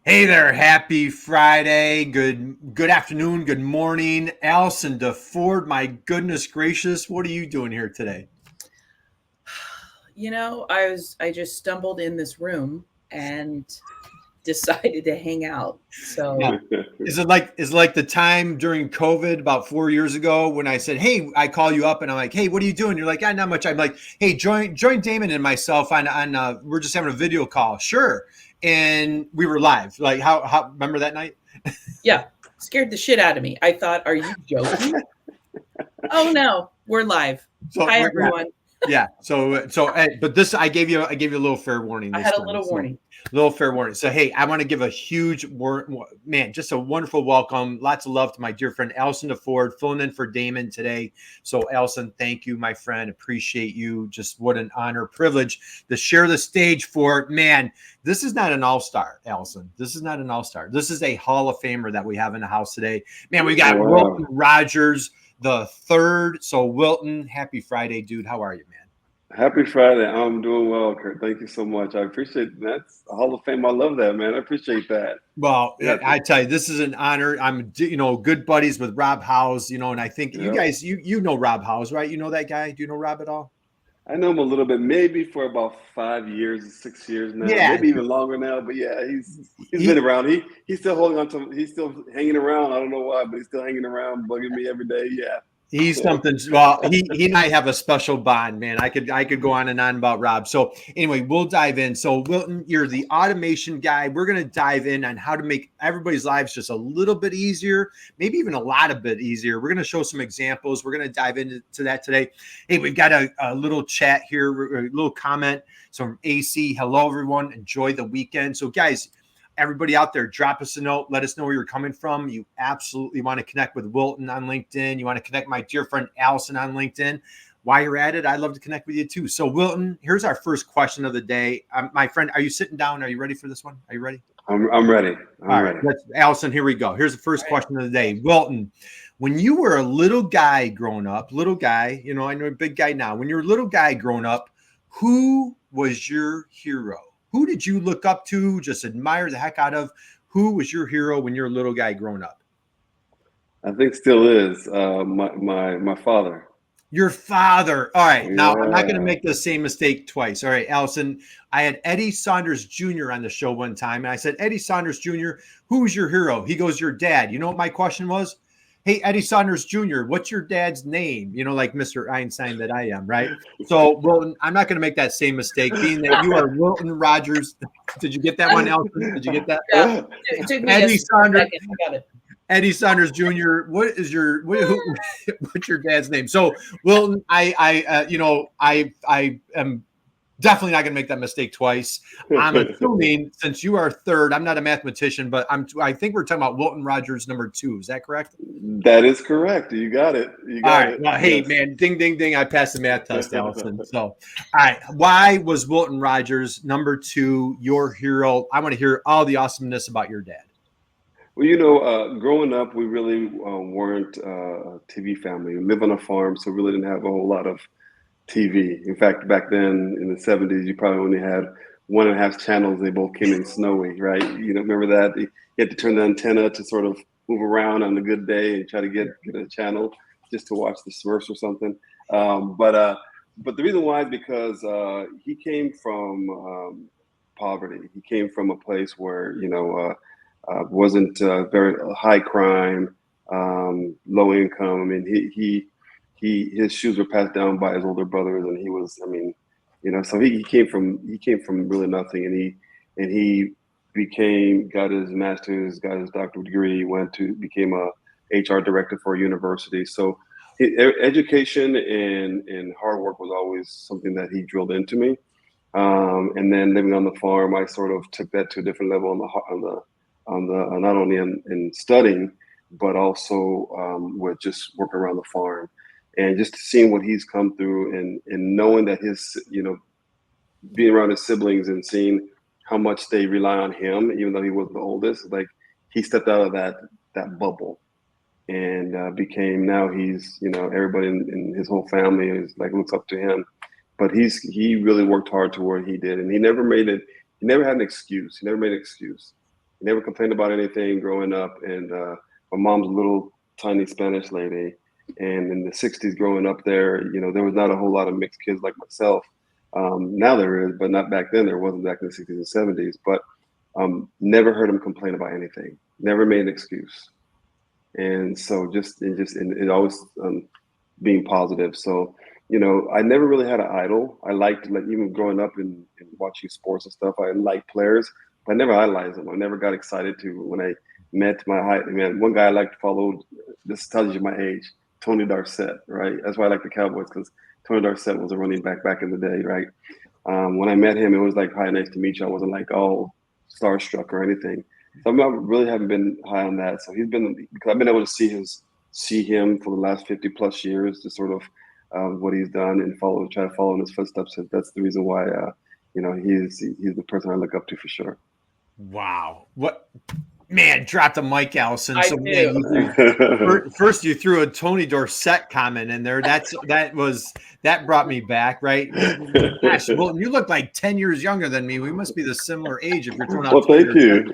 Hey there, happy Friday. Good afternoon, good morning. Allison DeFord, my goodness gracious, what are you doing here today? I just stumbled in this room and decided to hang out. Yeah. So Is it like the time during COVID about 4 years ago when I said, "Hey," I call you up and I'm like, "Hey, what are you doing?" You're like, "Ah, not much." I'm like, "Hey, join Damon and myself on we're just having a video call." Sure. And we were live. Like how remember that night? yeah, scared the shit out of me. I thought, are you joking? Oh no, we're live. So Hi we're yeah, everyone. yeah. But this I gave you a little fair warning I this had a time. little So warning. little fair warning. So hey, I want to give a huge man, just a wonderful welcome. Lots of love to my dear friend Allison DeFord, filling in for Damon today. So Allison, thank you, my friend. Appreciate you. Just what an honor, privilege to share the stage for man. This is not an all-star, Allison. This is not an all-star. This is a Hall of Famer that we have in the house today. Man, we got Wilton Wow. Rogers the third. So Wilton, happy Friday, dude. How are you, man? Happy Friday. I'm doing well, Kurt. Thank you so much. I appreciate that's a Hall of Fame. I love that, man. I appreciate that. Well, Yeah. I tell you, this is an honor. I'm, good buddies with Rob Howes, and I think you Yep. guys, you know Rob Howes, right? You know that guy. Do you know Rob at all? I know him a little bit, maybe for about 5 years, 6 years now, Yeah, maybe even longer now. But yeah, he's been he around. He's still holding on to. He's still hanging around. I don't know why, but he's still hanging around, bugging me every day. Yeah. He's something. Well, he and I have a special bond, man. I could go on and on about Rob. So anyway, we'll dive in. So Wilton, you're the automation guy. We're gonna dive in on how to make everybody's lives just a little bit easier, maybe even a lot of bit easier. We're gonna show some examples. We're gonna dive into that today. Hey, we've got a little chat here, a little comment. So from AC, hello everyone. Enjoy the weekend. So guys, everybody out there, drop us a note. Let us know where you're coming from. You absolutely want to connect with Wilton on LinkedIn. You want to connect my dear friend Allison on LinkedIn. While you're at it, I'd love to connect with you too. So, Wilton, here's our first question of the day. My friend, are you sitting down? Are you ready for this one? Are you ready? I'm ready. All I'm right, ready. Allison, here we go. Here's the first All right. question of the day. Wilton, when you were a little guy growing up, little guy, I know a big guy now. When you were a little guy growing up, who was your hero? Who did you look up to, just admire the heck out of? Who was your hero when you're a little guy growing up? I think still is my father. Your father. All right. Now, I'm not going to Yeah. make the same mistake twice. All right, Allison. I had Eddie Saunders Jr. on the show one time, and I said, Eddie Saunders Jr., who's your hero? He goes, your dad. You know what my question was? Hey, Eddie Saunders Jr., what's your dad's name? Like Mr. Einstein that I am, right? So, Wilton, I'm not going to make that same mistake, being that you are Wilton Rogers. Did you get that one, Allison? Did you get that? Yeah, it took me a Eddie Saunders. second. I got it. Eddie Saunders Jr. What's your dad's name? So, Wilton, I am definitely not going to make that mistake twice. I'm assuming since you are third, I'm not a mathematician, but I think we're talking about Wilton Rogers number two. Is that correct? That is correct. You got it. You All got right. it. Well, hey, Yes. man, ding, ding, ding. I passed the math test, Allison. So, all right. Why was Wilton Rogers number two your hero? I want to hear all the awesomeness about your dad. Well, growing up, we really weren't a TV family. We lived on a farm, so we really didn't have a whole lot of TV. In fact, back then in the 70s, you probably only had one and a half channels. They both came in snowy, right? Remember that? You had to turn the antenna to sort of move around on a good day and try to get a channel just to watch the Smurfs or something. But the reason why is because he came from poverty. He came from a place where, wasn't very high crime, low income. I mean, his shoes were passed down by his older brothers, and he was, I mean, so he came from really nothing, and he got his master's, got his doctorate degree, became a HR director for a university. So education and hard work was always something that he drilled into me. And then living on the farm, I sort of took that to a different level on the not only in studying, but also with just working around the farm, and just seeing what he's come through, and knowing that being around his siblings and seeing how much they rely on him, even though he was the oldest. Like, he stepped out of that bubble and became, now he's, everybody in his whole family is like, looks up to him. But he really worked hard to where he did, and he never had an excuse. He never made an excuse. He never complained about anything growing up. And my mom's a little tiny Spanish lady. And in the 60s growing up there, you know, there was not a whole lot of mixed kids like myself. Now there is, but not back then. There wasn't back in the 60s and 70s. But never heard him complain about anything. Never made an excuse. And so it always being positive. So, you know, I never really had an idol. I liked, like, even growing up and watching sports and stuff, I liked players, but I never idolized them. I never got excited to when I met my height. Man, one guy I liked followed, this tells you my age, Tony Dorsett, right? That's why I like the Cowboys, because Tony Dorsett was a running back in the day, right? When I met him, it was like, hi, nice to meet you. I wasn't like, oh, starstruck or anything. So really haven't been high on that. So he's been, because I've been able to see him for the last 50 plus years, to sort of what he's done and try to follow in his footsteps. And that's the reason why, you know, he's the person I look up to for sure. Wow. What, man, drop the mic, Allison. I So do. man, first you threw a Tony Dorsett comment in there. That brought me back, right? Gosh, well, you look like 10 years younger than me. We must be the similar age if you're throwing out. Well, thank you.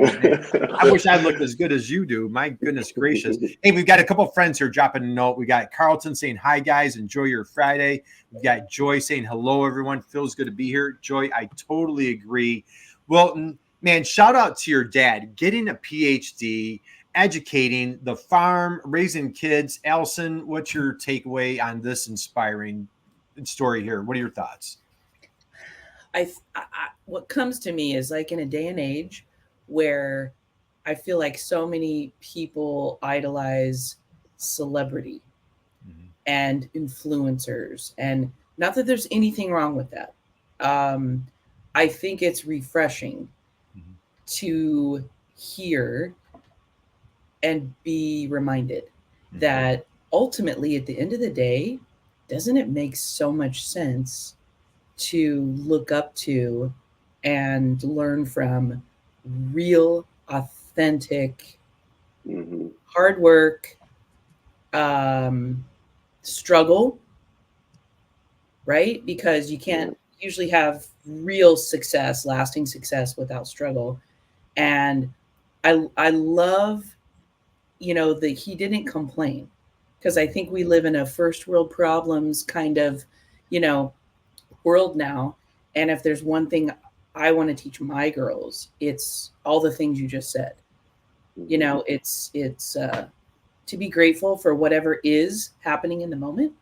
I wish I looked as good as you do. My goodness gracious. Hey, we've got a couple of friends here dropping a note. We got Carlton saying, hi, guys. Enjoy your Friday. We've got Joy saying, hello, everyone. Feels good to be here. Joy, I totally agree. Wilton, man, shout out to your dad, getting a PhD, educating the farm, raising kids. Allison, what's your takeaway on this inspiring story here? What are your thoughts? What comes to me is, like, in a day and age where I feel like so many people idolize celebrity and influencers, and not that there's anything wrong with that. I think it's refreshing to hear and be reminded that ultimately, at the end of the day, doesn't it make so much sense to look up to and learn from real, authentic, hard work, struggle, right? Because you can't usually have real success, lasting success, without struggle. And I love, you know, that he didn't complain, because I think we live in a first world problems kind of, you know, world now. And if there's one thing I want to teach my girls, it's all the things you just said. You know, it's to be grateful for whatever is happening in the moment,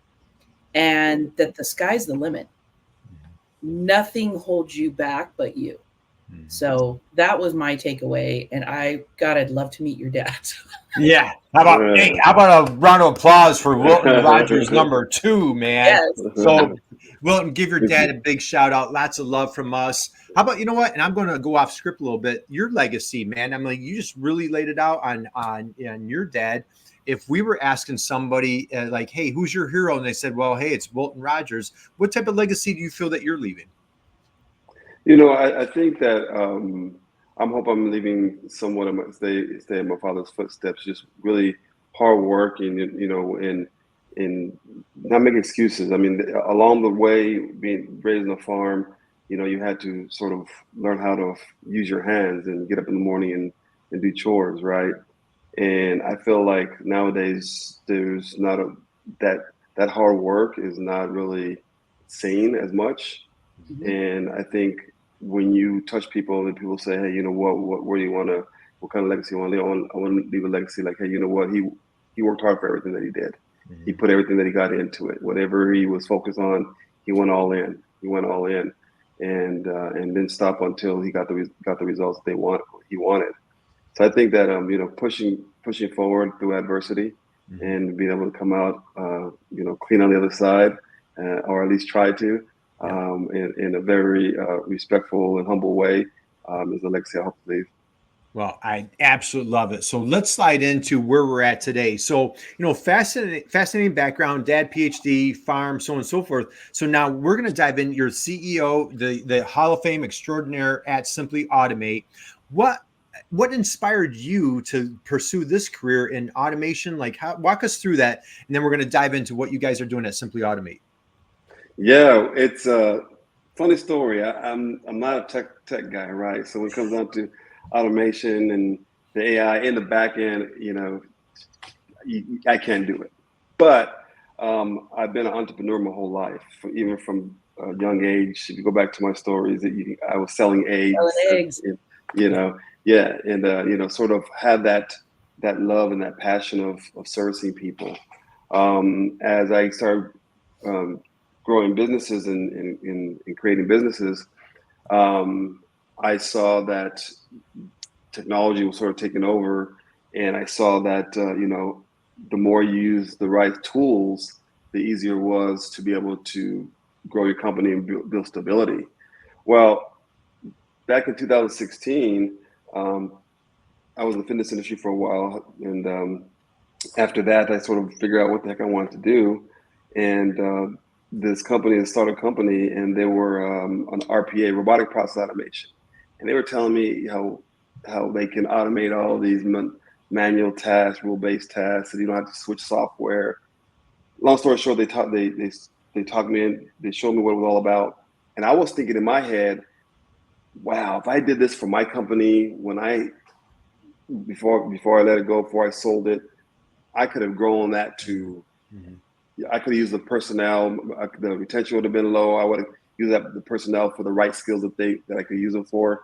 and that the sky's the limit. Nothing holds you back but you. So that was my takeaway. And I'd love to meet your dad. Yeah. How about a round of applause for Wilton Rogers #2, man? Yes. So Wilton, give your dad a big shout out. Lots of love from us. How about, you know what? And I'm going to go off script a little bit. Your legacy, man. I'm like, you just really laid it out on your dad. If we were asking somebody like, hey, who's your hero? And they said, well, hey, it's Wilton Rogers. What type of legacy do you feel that you're leaving? You know, I think that I'm leaving somewhat of my stay in my father's footsteps. Just really hard work, and you know, and not make excuses. I mean, along the way, being raised on a farm, you know, you had to sort of learn how to use your hands and get up in the morning and do chores, right? And I feel like nowadays there's not that hard work is not really seen as much. And I think when you touch people and people say, hey, you know where do you want to, what kind of legacy you want to leave? I want to leave a legacy like, hey, you know what, he worked hard for everything that he did. He put everything that he got into it. Whatever he was focused on, he went all in. And didn't stop until he got the results he wanted. So I think that you know, pushing forward through adversity and being able to come out you know, clean on the other side, or at least try to, in a very respectful and humble way, is the legacy I hope to leave. Well, I absolutely love it. So let's slide into where we're at today. So, you know, fascinating background, dad, PhD, farm, so on and so forth. So now we're going to dive in. You're CEO, the Hall of Fame extraordinaire at Simply Automate. What inspired you to pursue this career in automation? Like, walk us through that, and then we're going to dive into what you guys are doing at Simply Automate. Yeah, it's a funny story. I'm not a tech guy, right? So when it comes down to automation and the AI in the back end, I can't do it. But I've been an entrepreneur my whole life, even from a young age. If you go back to my stories, I was selling eggs. Selling eggs. Sort of had that love and that passion of servicing people. As I started growing businesses and creating businesses, I saw that technology was sort of taking over, and I saw that the more you use the right tools, the easier it was to be able to grow your company and build stability. Well, back in 2016, I was in the fitness industry for a while, and after that, I sort of figured out what the heck I wanted to do. And this company, a startup company, and they were an RPA, robotic process automation, and they were telling me how they can automate all these manual tasks, rule-based tasks, and you don't have to switch software. Long story short, they talked me in, they showed me what it was all about, and I was thinking in my head, wow, if I did this for my company before I let it go, before I sold it, I could have grown that to. I could have used the personnel. The retention would have been low. I would have used the personnel for the right skills that I could use them for.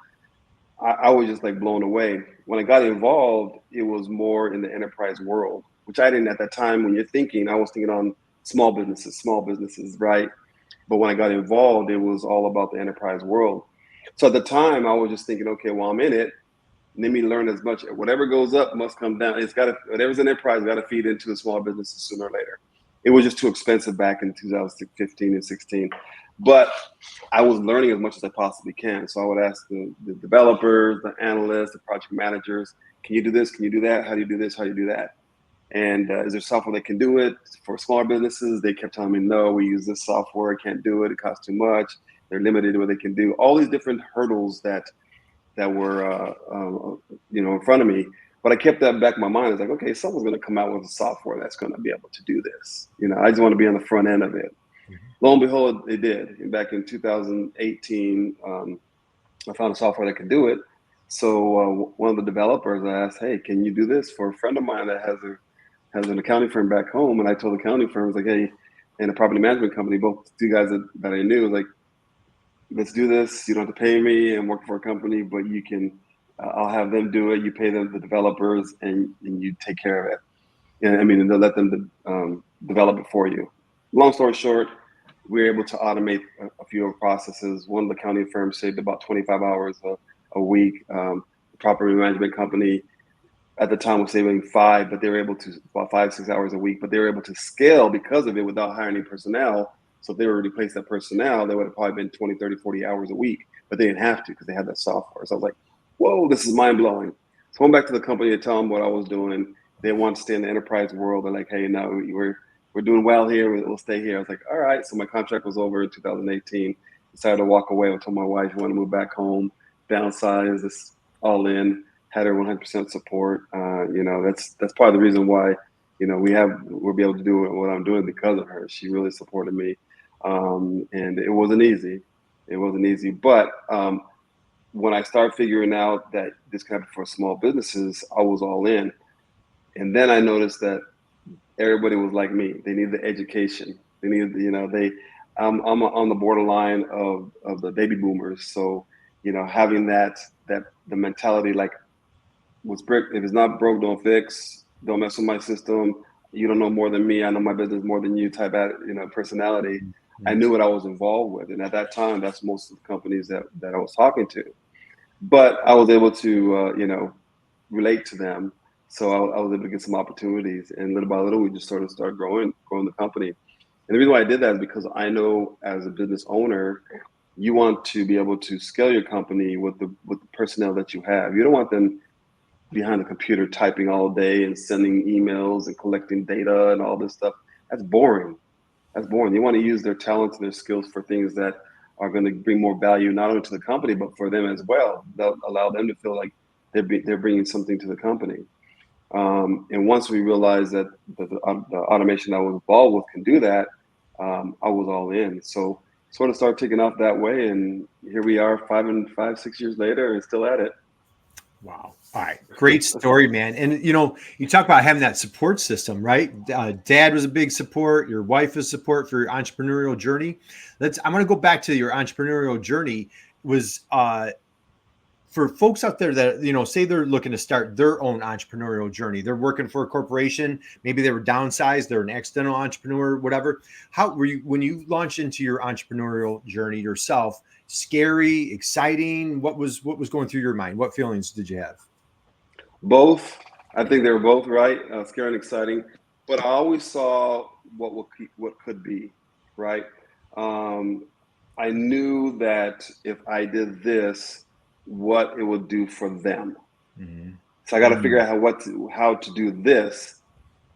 I was just like blown away. When I got involved, it was more in the enterprise world, which I didn't at that time. When you're thinking, I was thinking on small businesses, right? But when I got involved, it was all about the enterprise world. So at the time, I was just thinking, okay, well, I'm in it. Let me learn as much. Whatever goes up must come down. Whatever's in enterprise got to feed into the small businesses sooner or later. It was just too expensive back in 2015 and 16. But I was learning as much as I possibly can. So I would ask the developers, the analysts, the project managers, can you do this? Can you do that? How do you do this? How do you do that? And is there software that can do it? For smaller businesses, they kept telling me, no, we use this software. I can't do it. It costs too much. They're limited in what they can do. All these different hurdles that were in front of me. But I kept that back in my mind. It's like, okay, someone's going to come out with a software that's going to be able to do this. I just want to be on the front end of it. Lo and behold, they did. And back in 2018, I found a software that could do it. So one of the developers, I asked, hey, can you do this for a friend of mine that has an accounting firm back home? And I told the accounting firm, I was like, hey, and a property management company, both two guys that I knew, was like, let's do this. You don't have to pay me and work for a company, but you can, I'll have them do it. You pay them, the developers, and you take care of it. And they'll let them develop it for you. Long story short, we were able to automate a few of the processes. One of the accounting firms saved about 25 hours a week. The property management company at the time was saving 5, but they were able to, about 5-6 hours a week, but they were able to scale because of it without hiring any personnel. So if they were to replace that personnel, they would have probably been 20, 30, 40 hours a week, but they didn't have to because they had that software. So I was like, whoa, this is mind blowing. So I went back to the company to tell them what I was doing. They wanted to stay in the enterprise world. They're like, hey, no, we're doing well here. We'll stay here. I was like, all right. So my contract was over in 2018. Decided to walk away. I told my wife I want to move back home, downsize, this all in. Had her 100% support. That's part of the reason why, we'll be able to do what I'm doing because of her. She really supported me. And it wasn't easy. But when I started figuring out that this could happen for small businesses, I was all in. And then I noticed that everybody was like me. They need the education. They need, I'm on the borderline of the baby boomers. So, having that the mentality, like, what's brick, if it's not broke, don't fix, don't mess with my system. You don't know more than me. I know my business more than you type of, personality. Mm-hmm. I knew what I was involved with. And at that time, that's most of the companies that I was talking to. But I was able to, relate to them. So I was able to get some opportunities, and little by little, we just sort of started growing the company. And the reason why I did that is because I know as a business owner, you want to be able to scale your company with the personnel that you have. You don't want them behind the computer typing all day and sending emails and collecting data and all this stuff. That's boring. You want to use their talents and their skills for things that are going to bring more value, not only to the company, but for them as well. They'll allow them to feel like they're bringing something to the company. And once we realized that the automation I was involved with can do that, I was all in. So sort of started taking off that way. And here we are 5, 6 years later and still at it. Wow. All right. Great story, man. And you talk about having that support system, right? Dad was a big support. Your wife is support for your entrepreneurial journey. I'm going to go back to your entrepreneurial journey. Was for folks out there that, say they're looking to start their own entrepreneurial journey. They're working for a corporation. Maybe they were downsized. They're an accidental entrepreneur, whatever. How were you, when you launched into your entrepreneurial journey yourself? Scary, exciting? What was going through your mind? What feelings did you have? Both. I think they were both right, scary and exciting. But I always saw what could be, right? I knew that if I did this, what it would do for them. Mm-hmm. So I got to figure out how to do this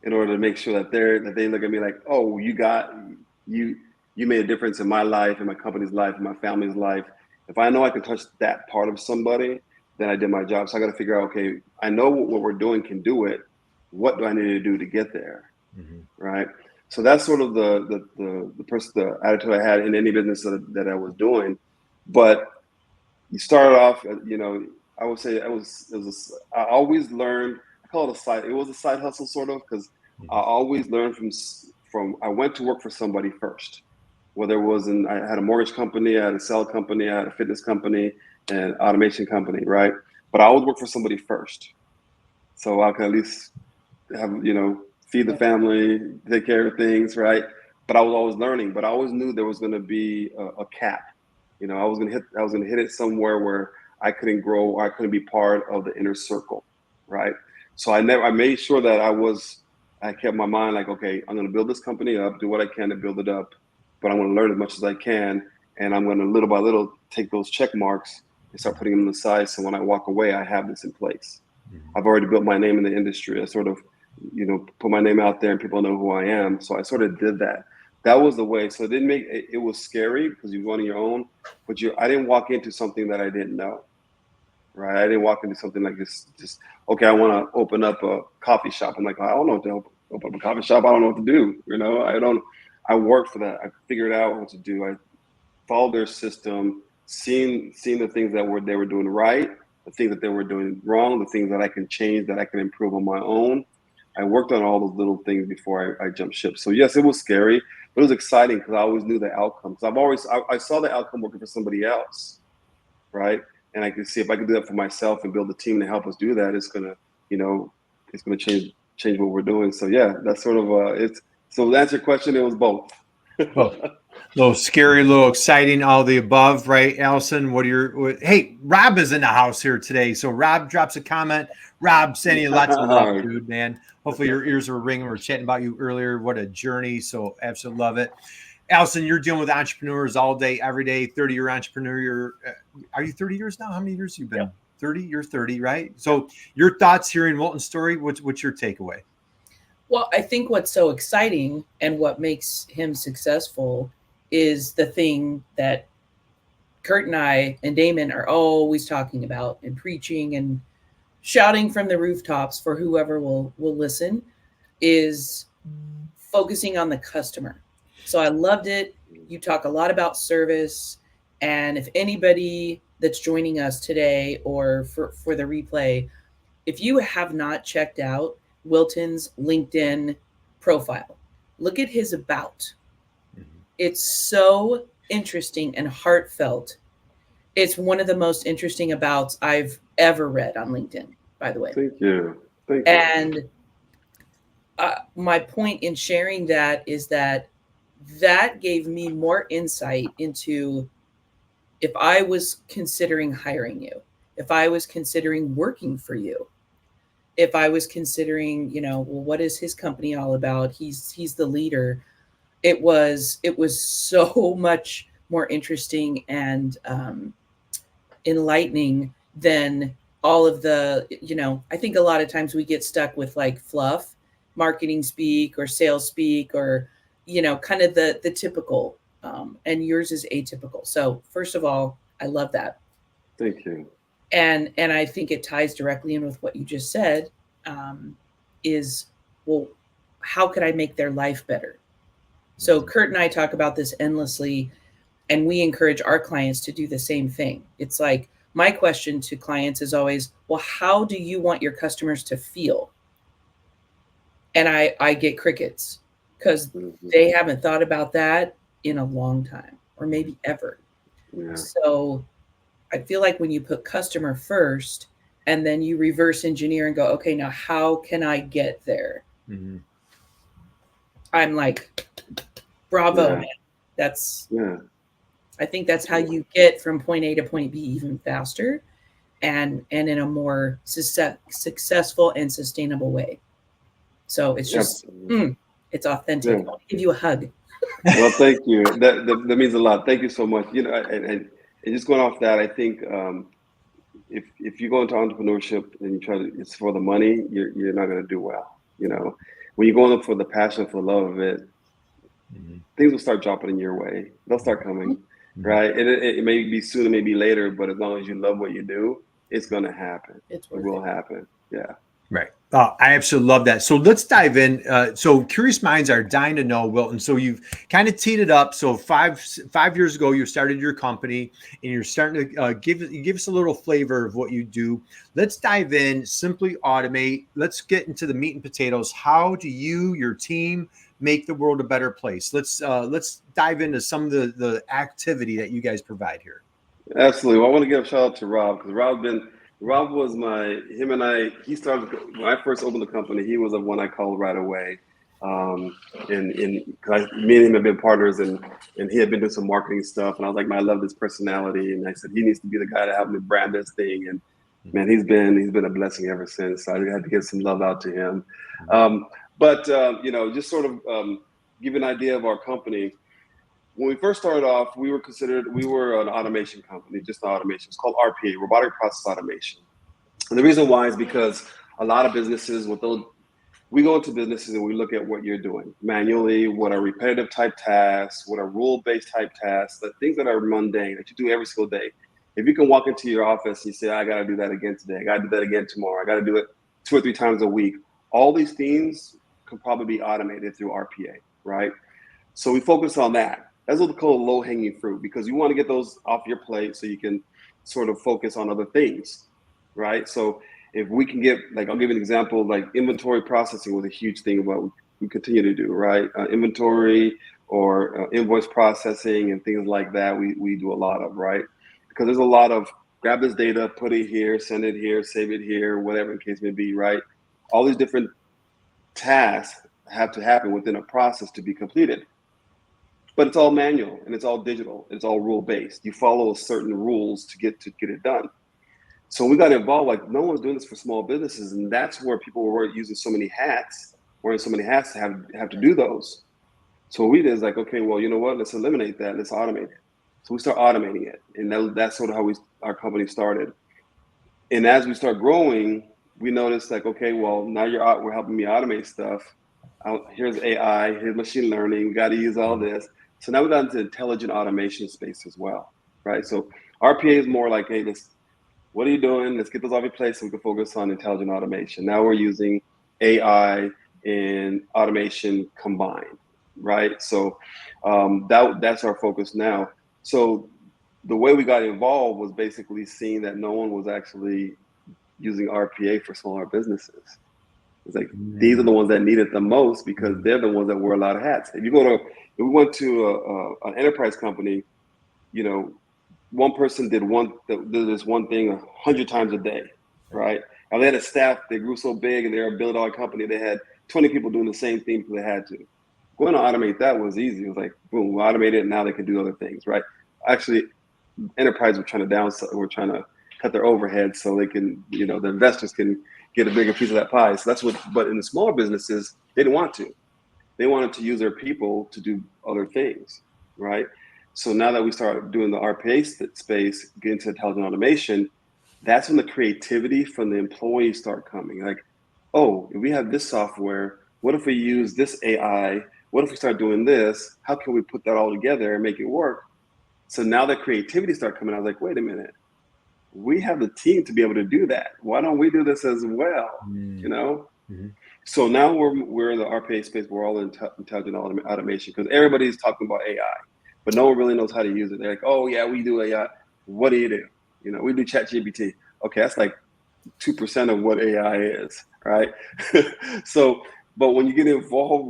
in order to make sure that they look at me like, oh, you made a difference in my life, in my company's life, in my family's life. If I know I can touch that part of somebody, then I did my job. So I got to figure out, okay, I know what we're doing can do it. What do I need to do to get there? Mm-hmm. Right. So that's sort of the attitude I had in any business that I was doing. But you started off, I would say I always learned, I call it it was a side hustle sort of, because I always learned from, I went to work for somebody first. Whether it was I had a mortgage company, I had a cell company, I had a fitness company, and automation company, right? But I always work for somebody first. So I can at least have, feed the family, take care of things, right? But I was always learning, but I always knew there was going to be a cap. I was going to hit it somewhere where I couldn't grow, or I couldn't be part of the inner circle, right? So I made sure that I kept my mind like, okay, I'm going to build this company up, do what I can to build it up, but I'm going to learn as much as I can, and I'm going to little by little take those check marks and start putting them on the side. So when I walk away, I have this in place. Mm-hmm. I've already built my name in the industry. I sort of, put my name out there and people know who I am. So I sort of did that. That was the way. So it was scary because you're going on your own, but I didn't walk into something that I didn't know, right? I didn't walk into something like this, just, okay, I want to open up a coffee shop. I'm like, I don't know what to open up a coffee shop. I don't know what to do. I worked for that. I figured out what to do. I followed their system, seeing the things that they were doing right, the things that they were doing wrong, the things that I can change, that I can improve on my own. I worked on all those little things before I jumped ship. So yes, it was scary, but it was exciting because I always knew the outcome. So I saw the outcome working for somebody else, right? And I could see if I could do that for myself and build a team to help us do that, it's gonna change what we're doing. So yeah, that's sort of So to answer your question, it was both. Both. A little scary, a little exciting, all the above, right, Allison? Hey, Rob is in the house here today. So Rob drops a comment. Rob, sending you lots of love, dude, man. Hopefully your ears were ringing. We were chatting about you earlier. What a journey. So absolutely love it. Allison, you're dealing with entrepreneurs all day, every day, 30-year entrepreneur. Are you 30 years now? How many years have you been? Yep. 30? You're 30, right? So your thoughts hearing Wilton's story, what's your takeaway? Well, I think what's so exciting and what makes him successful is the thing that Kurt and I and Damon are always talking about and preaching and shouting from the rooftops for whoever will listen, is focusing on the customer. So I loved it. You talk a lot about service. And if anybody that's joining us today or for the replay, if you have not checked out Wilton's LinkedIn profile, look at his about. It's so interesting and heartfelt. It's one of the most interesting abouts I've ever read on LinkedIn, by the way. Thank you. And my point in sharing that is that gave me more insight into if I was considering hiring you, if I was considering working for you, if I was considering, well, what is his company all about? He's the leader. It was so much more interesting and enlightening than all of the, I think a lot of times we get stuck with like fluff, marketing speak or sales speak or, kind of the typical, and yours is atypical. So first of all, I love that. Thank you. And I think it ties directly in with what you just said, is, well, how could I make their life better? So Kurt and I talk about this endlessly, and we encourage our clients to do the same thing. It's like, my question to clients is always, well, how do you want your customers to feel? And I get crickets because they haven't thought about that in a long time, or maybe ever. Yeah. So I feel like when you put customer first and then you reverse engineer and go, okay, now how can I get there? Mm-hmm. I'm like, bravo, Yeah. man. That's, Yeah. I think that's how you get from point A to point B even faster and in a more successful and sustainable way. So it's just, it's authentic. Yeah. I'll give you a hug. Well, thank you. That means a lot. Thank you so much. You know, and just going off that, I think if you go into entrepreneurship and you try to, it's for the money, you're not going to do well. You know, when you go in for the passion, for the love of it, things will start dropping in your way. They'll start coming, right? And it may be sooner, maybe later, but as long as you love what you do, it's going to happen. It will happen. Yeah. Right. I absolutely love that. So let's dive in. So curious minds are dying to know, Wilton. So you've kind of teed it up. So five years ago, you started your company and you're starting to give us a little flavor of what you do. Let's dive in, simply automate. Let's get into the meat and potatoes. How do you, your team, make the world a better place? Let's dive into some of the activity that you guys provide here. Absolutely. Well, I want to give a shout out to Rob, because Rob was he started, when I first opened the company, he was the one I called right away. Cause me and him have been partners, and he had been doing some marketing stuff. And I was like, man, I love this personality. And I said, he needs to be the guy to help me brand this thing. And man, he's been a blessing ever since. So I had to give some love out to him. You know, just sort of give an idea of our company. When we first started off, we were an automation company, just automation. It's called RPA, robotic process automation. And the reason why is because a lot of businesses, we go into businesses and we look at what you're doing manually, what are repetitive type tasks, what are rule-based type tasks, the things that are mundane that you do every single day. If you can walk into your office and you say, I got to do that again today, I got to do that again tomorrow, I got to do it 2 or 3 times a week, all these things can probably be automated through RPA, right? So we focus on that. That's what we call low-hanging fruit, because you want to get those off your plate so you can sort of focus on other things, right? So if we can get, like, I'll give you an example, like inventory processing was a huge thing about we continue to do, right? Inventory or invoice processing and things like that, we do a lot of, right? Because there's a lot of grab this data, put it here, send it here, save it here, whatever the case may be, right? All these different tasks have to happen within a process to be completed. But it's all manual and it's all digital. It's all rule-based. You follow certain rules to get it done. So we got involved, like no one's doing this for small businesses. And that's where people were using so many hats, wearing so many hats to have to do those. So what we did is like, okay, well, you know what? Let's eliminate that. Let's automate it. So we start automating it. And that's sort of how our company started. And as we start growing, we noticed like, okay, well, now we're helping me automate stuff. Here's AI, here's machine learning. We got to use all this. So now we got into intelligent automation space as well, right? So RPA is more like, hey, what are you doing? Let's get those off your plate so we can focus on intelligent automation. Now we're using AI and automation combined, right? So that's our focus now. So the way we got involved was basically seeing that no one was actually using RPA for smaller businesses. It's like, these are the ones that need it the most because they're the ones that wear a lot of hats. If we went to an enterprise company, you know, one person did this one thing 100 times a day, right? Now they had a staff, they grew so big and they're a billion-dollar company, they had 20 people doing the same thing because they had to. Going to automate that was easy. It was like, boom, we automated it, and now they can do other things, right? Actually, enterprise were trying to cut their overhead so they can, you know, the investors can get a bigger piece of that pie. So but in the smaller businesses, they didn't want to. They wanted to use their people to do other things, right? So now that we start doing the RPA space, get into intelligent automation, that's when the creativity from the employees start coming. Like, oh, if we have this software, what if we use this AI? What if we start doing this? How can we put that all together and make it work? So now the creativity start coming. I was like, wait a minute, we have the team to be able to do that. Why don't we do this as well? You know? Mm-hmm. So now we're in the RPA space. We're all in intelligent automation because everybody's talking about AI, but no one really knows how to use it. They're like, oh yeah, we do AI. What do? You know, we do ChatGPT. Okay, that's like 2% of what AI is, right? So, but when you get involved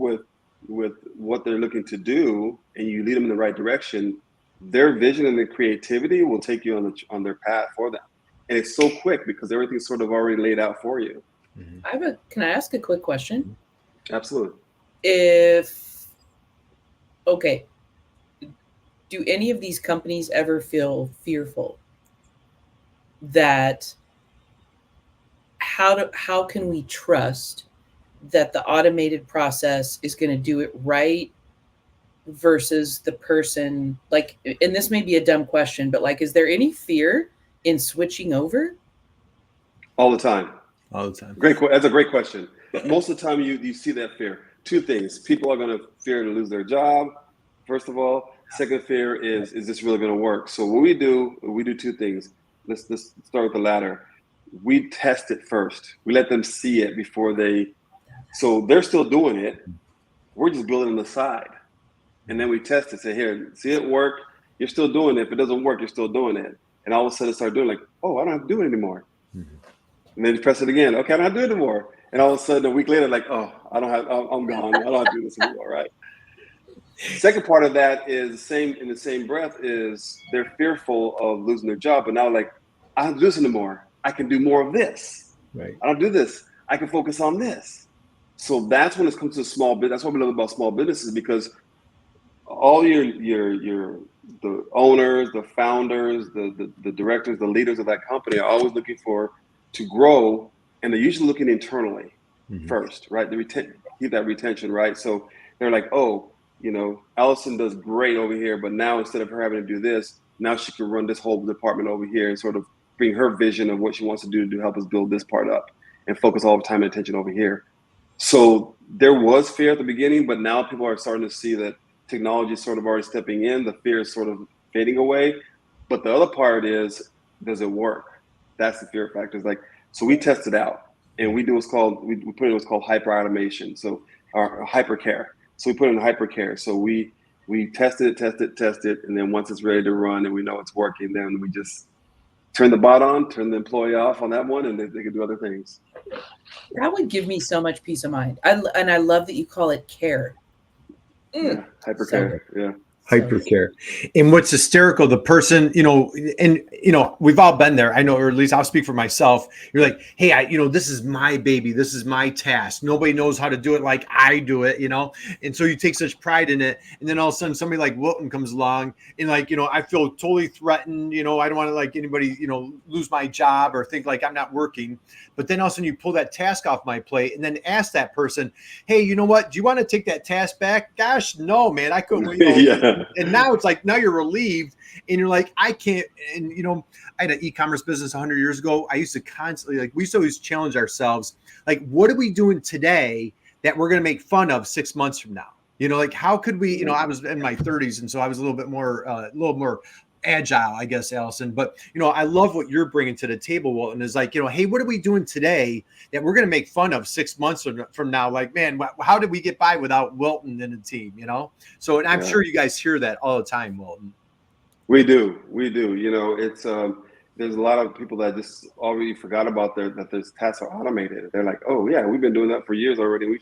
with what they're looking to do and you lead them in the right direction, their vision and their creativity will take you on their path for them. And it's so quick because everything's sort of already laid out for you. Can I ask a quick question? Absolutely. Okay, do any of these companies ever feel fearful that how can we trust that the automated process is going to do it right versus the person, like, and this may be a dumb question, but like, is there any fear in switching over? All the time. All the time. That's a great question. Most of the time you see that fear. Two things. People are going to fear to lose their job, first of all. Second fear is this really going to work? So what we do two things. Let's start with the latter. We test it first. We let them see it before so they're still doing it. We're just building on the side. And then we test it, say, here, see it work. You're still doing it. If it doesn't work, you're still doing it. And all of a sudden start doing like, oh, I don't have to do it anymore. Mm-hmm. And then you press it again. Okay, I don't have to do it anymore. And all of a sudden a week later, like, oh, I'm gone. I don't have to do this anymore, right? Second part of that is in the same breath is they're fearful of losing their job. But now like, I don't have to do this anymore. I can do more of this. Right. I don't do this. I can focus on this. So that's when it comes to small business. That's what we love about small businesses, because all the owners, the founders, the directors, the leaders of that company are always looking to grow, and they're usually looking internally first, right? Keep that retention, right? So they're like, oh, you know, Allison does great over here, but now instead of her having to do this, now she can run this whole department over here and sort of bring her vision of what she wants to do to help us build this part up and focus all the time and attention over here. So there was fear at the beginning, but now people are starting to see that technology is sort of already stepping in. The fear is sort of fading away. But the other part is, does it work? That's the fear factor. It's like, so we test it out, and we put in what's called hyper automation. So our hypercare. So we put in hypercare. So we test it, and then once it's ready to run and we know it's working, then we just turn the bot on, turn the employee off on that one, and they can do other things. That would give me so much peace of mind. I love that you call it care. Yeah, hypercare. Yeah. Hypercare. And what's hysterical, the person, we've all been there. I know, or at least I'll speak for myself. You're like, hey, this is my baby. This is my task. Nobody knows how to do it like I do it, And so you take such pride in it. And then all of a sudden somebody like Wilton comes along and I feel totally threatened. I don't want to like anybody, lose my job or think like I'm not working. But then all of a sudden you pull that task off my plate and then ask that person, hey, you know what? Do you want to take that task back? Gosh, no, man, I couldn't. Yeah. And now it's like, now you're relieved and you're like, I can't. And, I had an e-commerce business 100 years ago. I used to constantly, we used to always challenge ourselves. Like, what are we doing today that we're going to make fun of 6 months from now? Like, how could we, I was in my 30s. And so I was a little more agile, I guess, Allison. But, I love what you're bringing to the table, Wilton, is like, hey, what are we doing today that we're going to make fun of 6 months from now? Like, man, how did we get by without Wilton and the team, So, and I'm sure you guys hear that all the time, Wilton. We do. It's, there's a lot of people that just already forgot about that those tasks are automated. They're like, oh yeah, we've been doing that for years already. We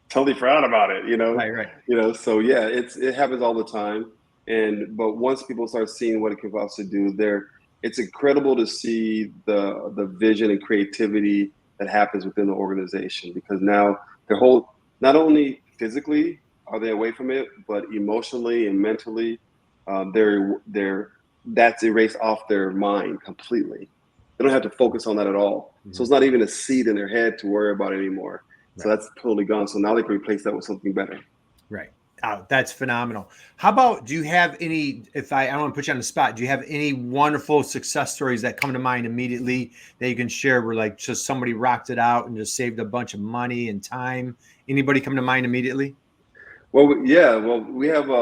totally forgot about it, Right. So yeah, it happens all the time. But once people start seeing what it can also do, it's incredible to see the vision and creativity that happens within the organization, because now not only physically are they away from it, but emotionally and mentally, that's erased off their mind completely. They don't have to focus on that at all. Mm-hmm. So it's not even a seed in their head to worry about anymore. Right. So that's totally gone. So now they can replace that with something better. Right. Oh, that's phenomenal. How about, do you have any, I don't want to put you on the spot, do you have any wonderful success stories that come to mind immediately that you can share where like just somebody rocked it out and just saved a bunch of money and time? Anybody come to mind immediately? Well, we have,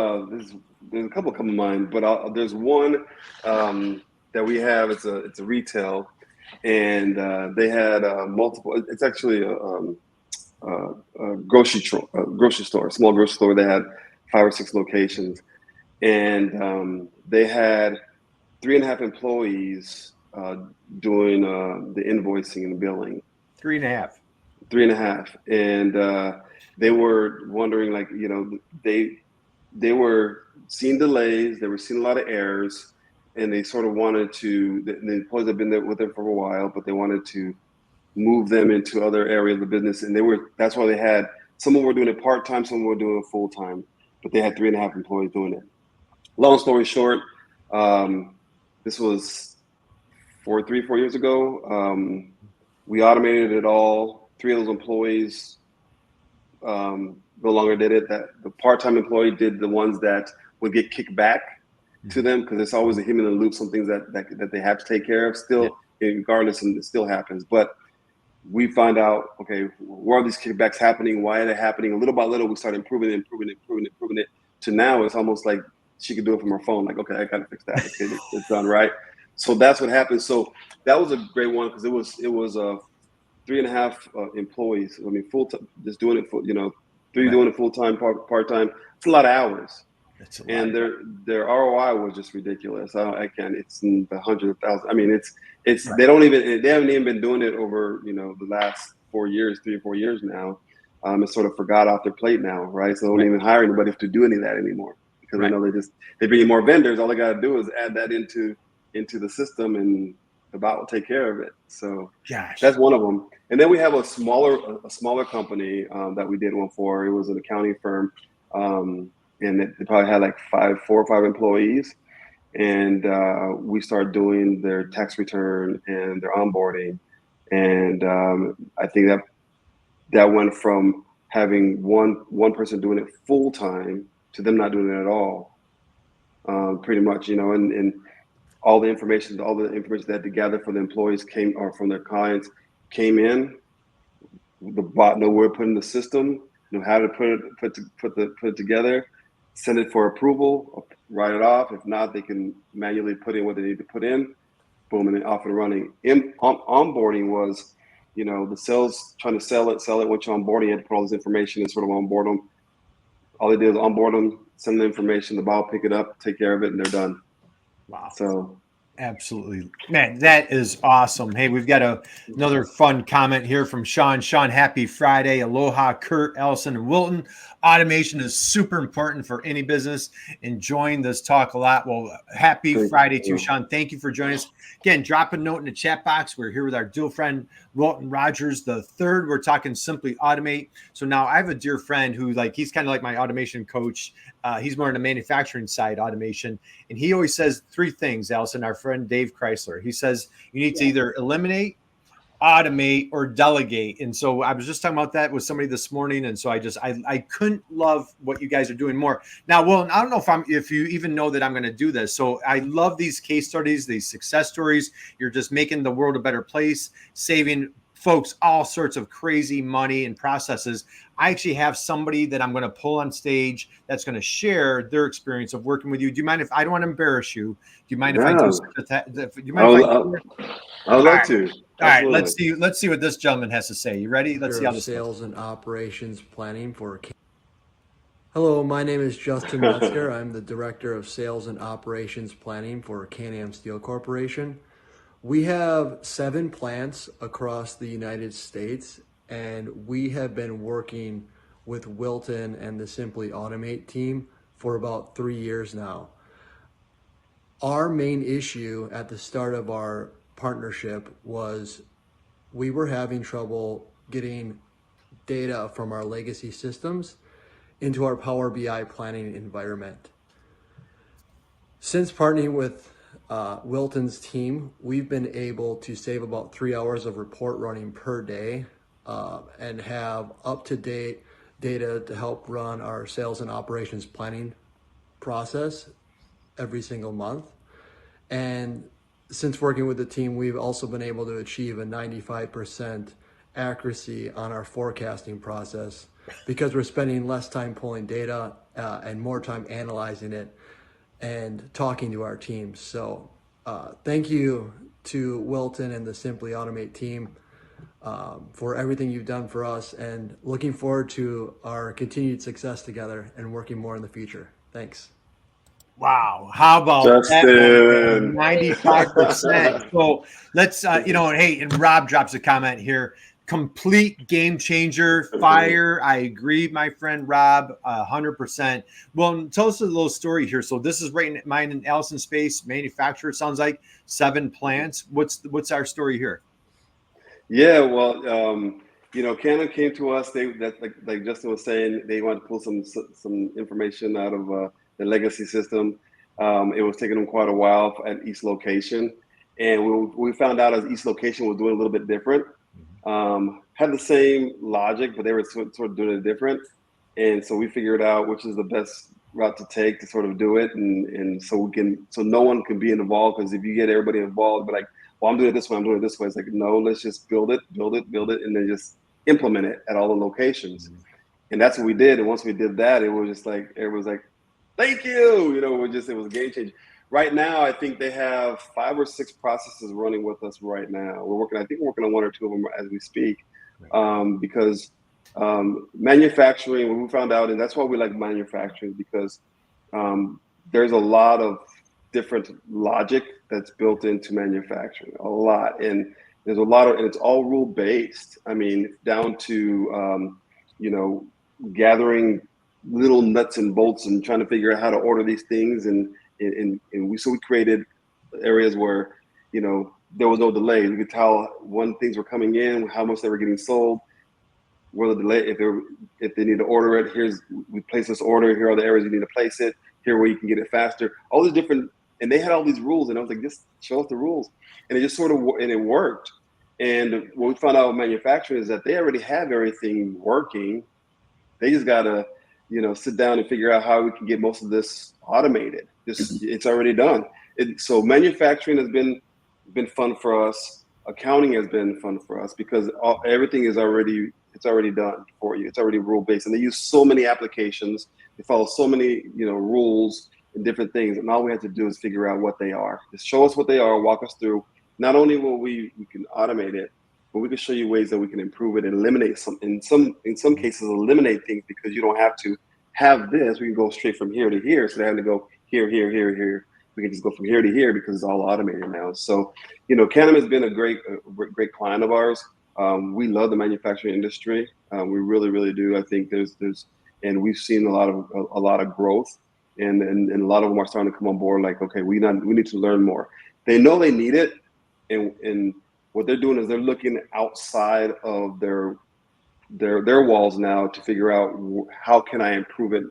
there's a couple come to mind, but there's one that we have, it's a retail, and they had multiple, it's actually a grocery store, small grocery store. They had 5 or 6 locations, and they had 3.5 employees doing the invoicing and billing. 3.5. 3.5, and they were wondering, like, they were seeing delays, they were seeing a lot of errors, and they sort of wanted to. The employees have been there with them for a while, but they wanted to move them into other areas of the business, and that's why they had some were doing it part time, some were doing it full time, but they had 3.5 employees doing it. Long story short, this was 4 years ago. We automated it all. 3 of those employees no longer did it. That the part-time employee did the ones that would get kicked back to them, because it's always a human in the loop. Some things that they have to take care of still, regardless, and it still happens. But we find out, okay, where are these kickbacks happening? Why are they happening? Little by little, we start improving it. To now, it's almost like she could do it from her phone. Like, okay, I got to fix that. Okay, it's done, right? So that's what happened. So that was a great one, because it was 3.5 employees. I mean, full time, just doing it for, 3 doing it full time, part time. It's a lot of hours. That's a lot. And their ROI was just ridiculous. I can't. It's in the hundreds of thousands. I mean, it's Right. they haven't even been doing it over the last 4 years, 3 or 4 years now. It's sort of forgot off their plate now, right? So they don't even hire anybody to do any of that anymore, because I know they bring in more vendors. All they got to do is add that into the system, and the bot will take care of it. So that's one of them. And then we have a smaller company that we did one for. It was an accounting firm, and they probably had like 4 or 5 employees. And we started doing their tax return and their onboarding. And I think that went from having one person doing it full time to them not doing it at all, pretty much, and all the information they had to gather for the employees or from their clients came in. The bot know where to put in the system, know how to put it together, send it for approval, write it off. If not, they can manually put in what they need to put in. Boom, and then off and running. Onboarding was, the sales trying to sell it. Once you're onboarding, you had to put all this information and sort of onboard them. All they did is onboard them, send the information, the bot will pick it up, take care of it, and they're done. Wow. So absolutely, man, that is awesome. Hey, we've got another fun comment here from Sean. Sean, happy Friday. Aloha, Kurt, Allison, and Wilton. Automation is super important for any business. Enjoying this talk a lot. Well, happy Friday to you, Sean. Thank you for joining us. Again, drop a note in the chat box. We're here with our dear friend, Wilton Rogers the third. We're talking Simply Automate. So now I have a dear friend who, he's kind of like my automation coach. He's more on the manufacturing side, automation. And he always says 3 things, Allison, our friend Dave Chrysler. He says you need to either eliminate, automate, or delegate. And so I was just talking about that with somebody this morning. And so I couldn't love what you guys are doing more. Now, Will, I don't know if you even know that I'm going to do this. So I love these case studies, these success stories. You're just making the world a better place, saving folks all sorts of crazy money and processes. I actually have somebody that I'm going to pull on stage that's going to share their experience of working with you. Do you mind if I don't want to embarrass you? Do you mind if I do? Do you mind I would love to. All right, let's see what this gentleman has to say. You ready? Let's see how this sales and operations planning for. Hello, my name is Justin Metzger. I'm the Director of Sales and Operations Planning for Can-Am Steel Corporation. We have 7 plants across the United States, and we have been working with Wilton and the Simply Automate team for about 3 years now. Our main issue at the start of our partnership was we were having trouble getting data from our legacy systems into our Power BI planning environment. Since partnering with Wilton's team, we've been able to save about 3 hours of report running per day and have up-to-date data to help run our sales and operations planning process every single month. And since working with the team, we've also been able to achieve a 95% accuracy on our forecasting process because we're spending less time pulling data and more time analyzing it and talking to our teams. So thank you to Wilton and the Simply Automate team for everything you've done for us, and looking forward to our continued success together and working more in the future. Thanks. Wow. How about Justin? that? 95%. So let's, hey, and Rob drops a comment here. Complete game changer, fire. I agree, my friend Rob, 100%. Well, tell us a little story here. So this is right in mine and Allison Space manufacturer. Sounds like 7 plants. What's our story here? Yeah, well, Canon came to us. Like Justin was saying, they wanted to pull some information out of the legacy system. It was taking them quite a while at each location, and we found out as each location was doing a little bit different. Had the same logic, but they were sort of doing it different. And so we figured out which is the best route to take to sort of do it, and so no one can be involved, because if you get everybody involved, but like, well, I'm doing it this way, I'm doing it this way. It's like, no, let's just build it, and then just implement it at all the locations. And that's what we did. And once we did that, it was just like, everyone was like, thank you. It was a game changer. Right now, I think they have 5 or 6 processes running with us right now. I think we're working on 1 or 2 of them as we speak, because manufacturing, when we found out, and that's why we like manufacturing, because there's a lot of different logic that's built into manufacturing, a lot. And there's a lot of, and it's all rule based. I mean, down to, gathering little nuts and bolts and trying to figure out how to order these things. And we created areas where, there was no delay. We could tell when things were coming in, how much they were getting sold, where the delay, if they need to order it, we place this order, here are the areas you need to place it, here where you can get it faster, all these different, and they had all these rules, and I was like, just show us the rules. And it just and it worked. And what we found out with manufacturing is that they already have everything working. They just gotta, sit down and figure out how we can get most of this automated. It's already done. So manufacturing has been fun for us. Accounting has been fun for us, because everything is already done for you. It's already rule based, and they use so many applications. They follow so many rules and different things, and all we have to do is figure out what they are. Just show us what they are, walk us through. Not only will we can automate it, but we can show you ways that we can improve it and eliminate some. In some cases, eliminate things, because you don't have to have this. We can go straight from here to here. So they have to go here, here, here, here. We can just go from here to here because it's all automated now. So, Canon has been a great client of ours. We love the manufacturing industry. We really, really do. I think there's, and we've seen a lot of growth, and a lot of them are starting to come on board. Like, okay, we need to learn more. They know they need it, and what they're doing is they're looking outside of their walls now to figure out how can I improve it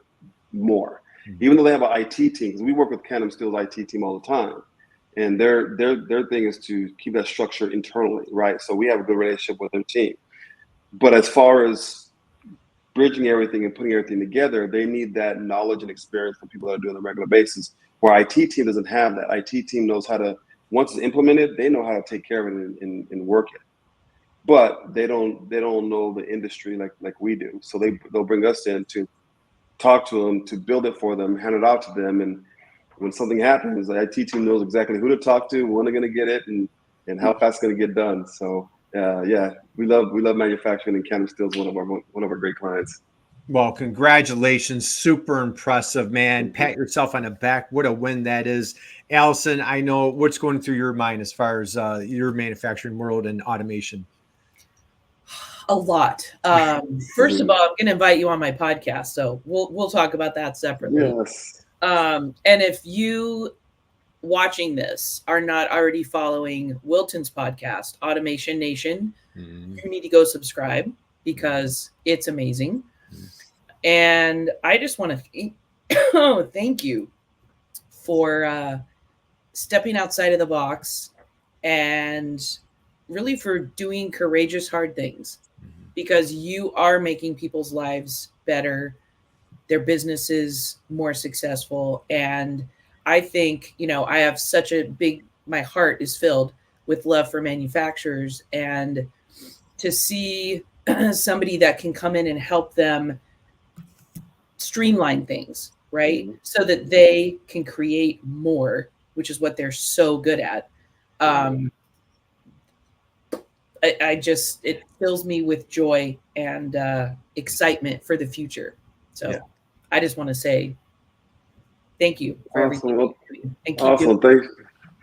more. Even though they have an IT team, because we work with Canon Steel's IT team all the time, and their thing is to keep that structure internally, right? So we have a good relationship with their team. But as far as bridging everything and putting everything together, they need that knowledge and experience from people that are doing it on a regular basis. Where IT team doesn't have that. IT team knows how to, once it's implemented, they know how to take care of it and work it. But they don't know the industry like we do. So they'll bring us in to talk to them, to build it for them, hand it out to them, and when something happens, the IT team knows exactly who to talk to, when they're going to get it, and how fast it's going to get done. So we love manufacturing, and Canon Steel is one of our great clients. Well, congratulations. Super impressive, man. Pat yourself on the back. What a win that is. Allison, I know what's going through your mind as far as your manufacturing world and automation. A lot. First of all, I'm going to invite you on my podcast, so we'll talk about that separately. Yes. And if you watching this are not already following Wilton's podcast, Automation Nation, you need to go subscribe, because it's amazing. And I just want to thank you for stepping outside of the box, and really for doing courageous, hard things, because you are making people's lives better, their businesses more successful. And I think, I have such my heart is filled with love for manufacturers, and to see somebody that can come in and help them streamline things, right? So that they can create more, which is what they're so good at. It fills me with joy and excitement for the future. So I just want to say Thank you for everything. Awesome. Well, And keep awesome. doing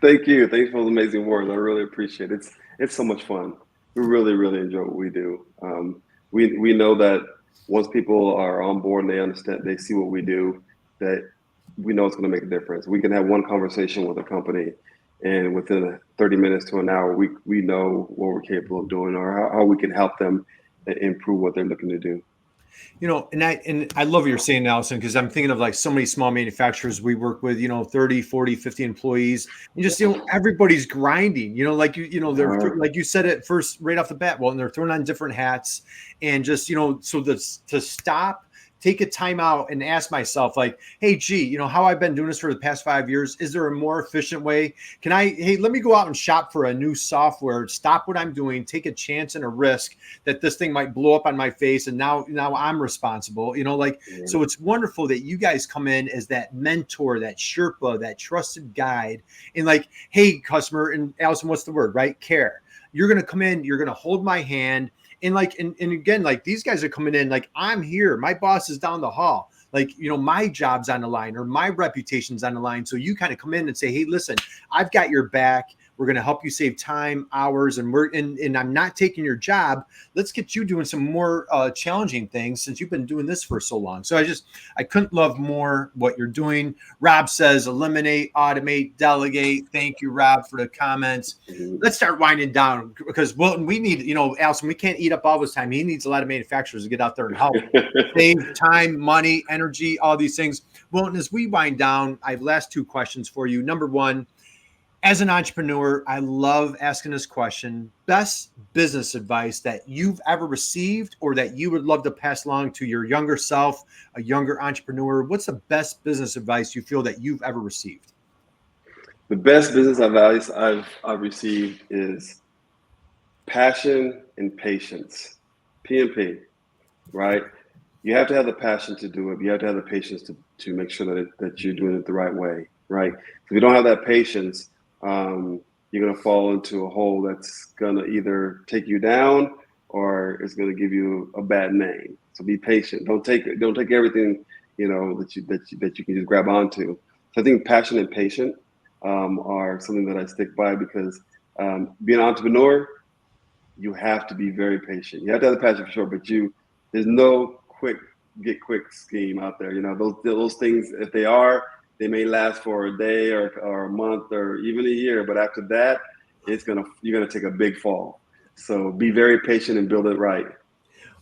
Thank you. Thanks for those amazing words. I really appreciate it. It's so much fun. We really, really enjoy what we do. We know that once people are on board and they understand, they see what we do, that we know it's going to make a difference. We can have one conversation with a company, and within 30 minutes to an hour, we know what we're capable of doing or how we can help them improve what they're looking to do. You know, and I love what you're saying, Allison, because I'm thinking of like so many small manufacturers we work with, 30, 40, 50 employees, and just, everybody's grinding, like, they're like you said it first right off the bat. Well, and they're throwing on different hats and just, so to stop, take a time out and ask myself like, hey, gee, how I've been doing this for the past 5 years. Is there a more efficient way? Hey, let me go out and shop for a new software, stop what I'm doing, take a chance and a risk that this thing might blow up on my face. And now I'm responsible, so it's wonderful that you guys come in as that mentor, that Sherpa, that trusted guide. And like, hey, customer, and Allison, what's the word, right? Care. You're going to come in, you're going to hold my hand. And like, and again, like these guys are coming in, like, I'm here, my boss is down the hall. Like, my job's on the line or my reputation's on the line. So you kind of come in and say, hey, listen, I've got your back. We're going to help you save time, hours, and and I'm not taking your job. Let's get you doing some more challenging things since you've been doing this for so long. So I couldn't love more what you're doing. Rob says, eliminate, automate, delegate. Thank you, Rob, for the comments. Let's start winding down because Wilton, we need, Allison, we can't eat up all this time. He needs a lot of manufacturers to get out there and help save time, money, energy, all these things. Wilton, as we wind down, I have last 2 questions for you. Number one, as an entrepreneur, I love asking this question. Best business advice that you've ever received or that you would love to pass along to your younger self, a younger entrepreneur? What's the best business advice you feel that you've ever received? The best business advice I've received is passion and patience. P&P, right? You have to have the passion to do it. You have to have the patience to make sure that you're doing it the right way, right? If you don't have that patience, you're going to fall into a hole that's going to either take you down or it's going to give you a bad name. So be patient. Don't take everything, that you can just grab onto. So I think passion and patience are something that I stick by because being an entrepreneur, you have to be very patient. You have to have the passion for sure, but there's no get quick scheme out there. Those things, if they may last for a day or a month or even a year, but after that, you're gonna take a big fall. So be very patient and build it right.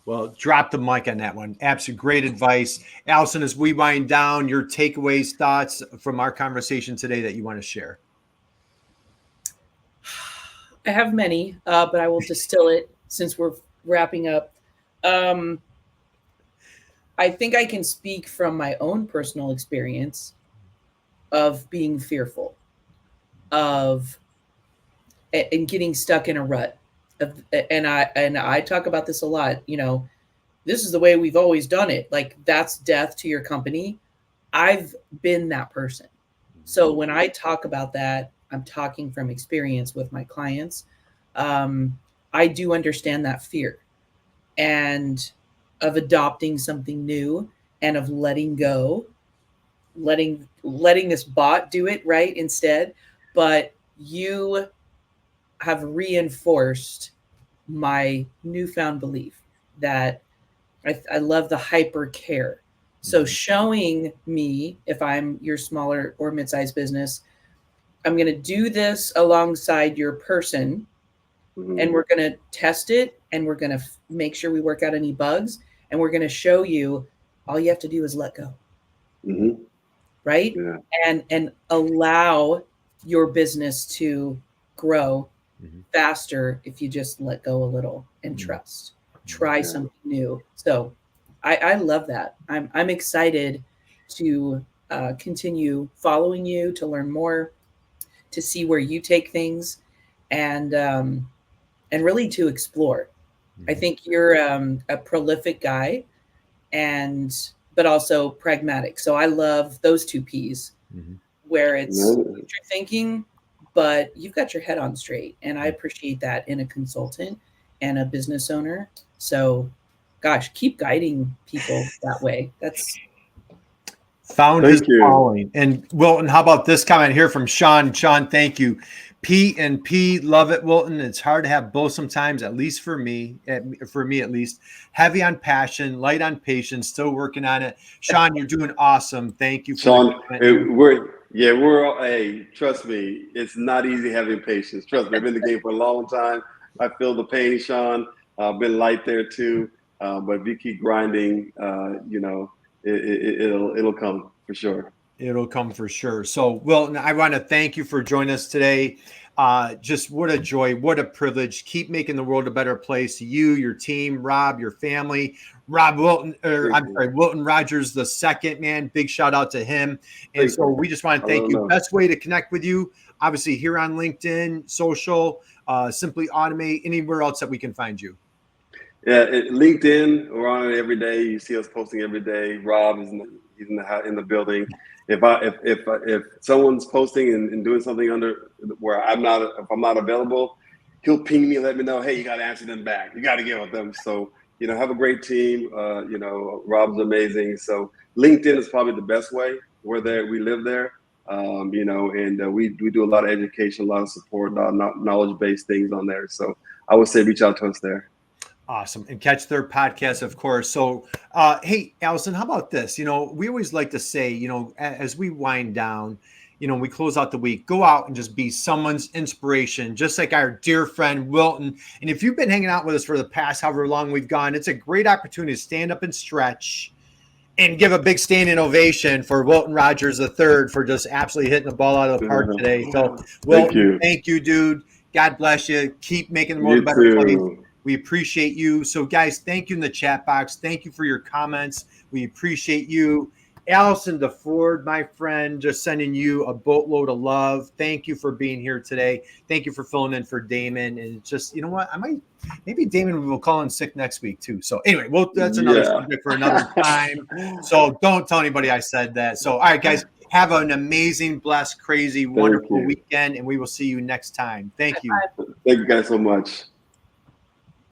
Well, drop the mic on that one. Absolutely great advice. Allison, as we wind down, your takeaways, thoughts from our conversation today that you want to share. I have many, but I will distill it since we're wrapping up. I think I can speak from my own personal experience of being fearful and getting stuck in a rut. And I talk about this a lot. This is the way we've always done it. Like that's death to your company. I've been that person. So when I talk about that, I'm talking from experience with my clients. I do understand that fear and of adopting something new and of letting go, letting this bot do it right instead. But you have reinforced my newfound belief that I love the hyper care. So showing me, if I'm your smaller or mid-sized business, I'm going to do this alongside your person, and we're going to test it, and we're going to make sure we work out any bugs, and we're going to show you all you have to do is let go. Right? Yeah. And allow your business to grow faster if you just let go a little and trust. Try something new. So I love that. I'm excited to continue following you, to learn more, to see where you take things, and really to explore. I think you're a prolific guy, but also pragmatic. So I love those 2 P's, where it's future thinking, but you've got your head on straight. And I appreciate that in a consultant and a business owner. So, gosh, keep guiding people that way. Found his Thank you. calling. And Wilton, how about this comment here from Sean? Sean, thank you. P and P, love it, Wilton. It's hard to have both sometimes, at least for me at least. Heavy on passion, light on patience, still working on it. Sean, you're doing awesome. Thank you for Sean, we're all, hey, trust me, it's not easy having patience. Trust me, I've been in the game for a long time. I feel the pain, Sean. I've been light there too. But if you keep grinding, it'll come for sure. It'll come for sure. So, Wilton, I want to thank you for joining us today. Just what a joy, what a privilege. Keep making the world a better place. You, your team, Rob, your family, Wilton Rogers the second, man. Big shout out to him. And so we just want to thank you. Best way to connect with you, obviously here on LinkedIn, social, Simply Automate, anywhere else that we can find you. Yeah, LinkedIn, we're on it every day. You see us posting every day. Rob is in the building. If someone's posting and doing something under where if I'm not available, he'll ping me and let me know, hey, you got to answer them back. You got to get with them. So, have a great team. Rob's amazing. So LinkedIn is probably the best way. We're there. We live there. And we do a lot of education, a lot of support, knowledge-based things on there. So I would say reach out to us there. Awesome. And catch their podcast, of course. So, hey, Allison, how about this? We always like to say, as we wind down, we close out the week, go out and just be someone's inspiration, just like our dear friend Wilton. And if you've been hanging out with us for the past however long we've gone, it's a great opportunity to stand up and stretch and give a big standing ovation for Wilton Rogers III for just absolutely hitting the ball out of the park today. So, Wilton, thank you, dude. God bless you. Keep making the world a better place. We appreciate you. So, guys, thank you in the chat box. Thank you for your comments. We appreciate you. Allison DeFord, my friend, just sending you a boatload of love. Thank you for being here today. Thank you for filling in for Damon. And it's just, you know what? Maybe Damon will call in sick next week too. So anyway, that's another subject for another time. So don't tell anybody I said that. So, all right, guys, have an amazing, blessed, crazy, wonderful weekend. And we will see you next time. Thank you. Thank you guys so much.